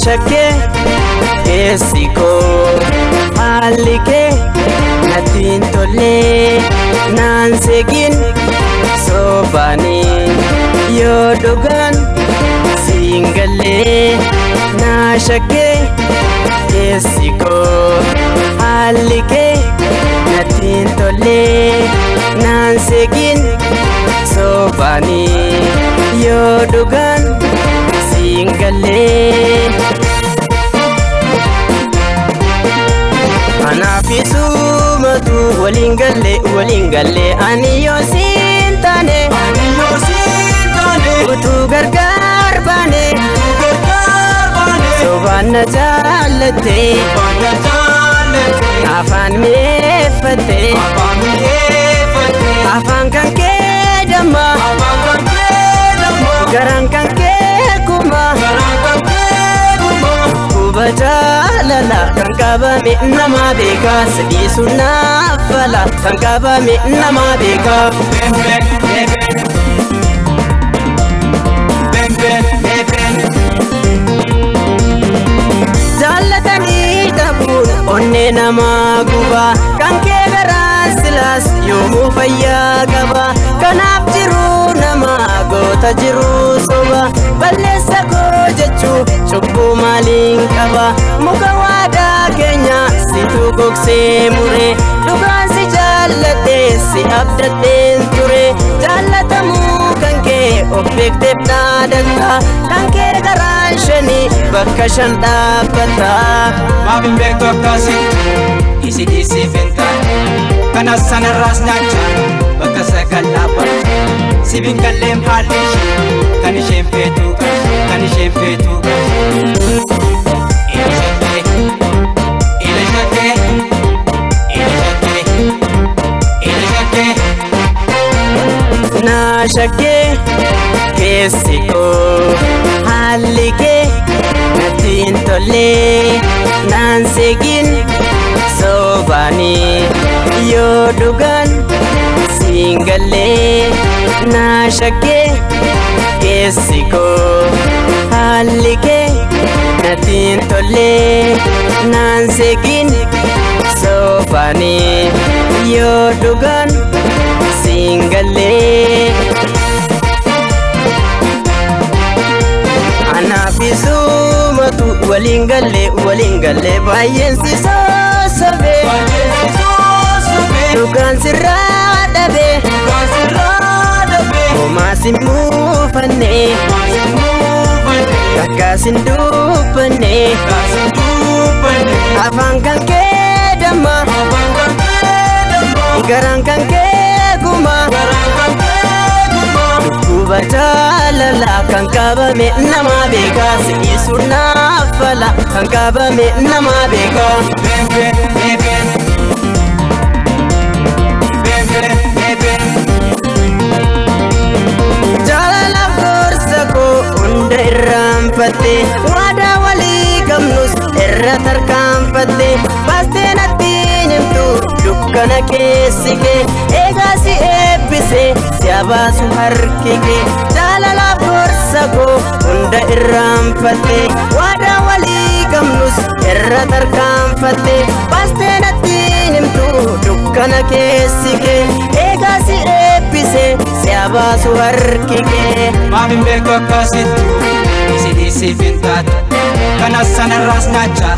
Nashake esiko alike natin tole nansegin sobani yodogan singale nashake esiko alike natin tole nansegin sobani yodogan singale anafisu matu walingale aniyo sintane utu gargar bane sobana jalate afan mefate afan kanke dama garan kanke kuma kubajalala kankaba me nama beka sadi sunna fala kankaba me nama beka jalatani tabun onne nama guba kanke garan silas yomu fayya gaba kanaf jiru nama gota jiru soba balesa ko jechu chubbu malin kaba muka wada kenya situ gokse mure dugan si jalate si abdaten ture jalatamu kanke obek debna danta kanke garan shani bakashan dabata mabin bek kasi isi fenta kana sana ras nacha bakasa kalapa sibin kallem halish kani shempetu nashake kesiko halike natin tole nansegin sobani yodugan singale nashake kesiko halike natin tole nansegin sobani yodugan singale anafisu matu walingale bayen si sobe dukan siradabe omasimu fane kakasin dupane afan kanke dama garan kanke kuma kubajalala kankaba me nama beka sidi sunna fala kankaba me nama beka jalala gorsako unda irrampate wada wali kamnus irra tarkampate paste natinimtu dukkana keessike eegasi eebbise siyaabaasu harkike jalala gorsako unda irraanfatte waada walii qabnus irra tarkaanfatte paste natinimtu dukkana keessike eegasi eebbise siyaabaasu harkike mabin bek akkasitu isi fintaatu kana sana ras nacha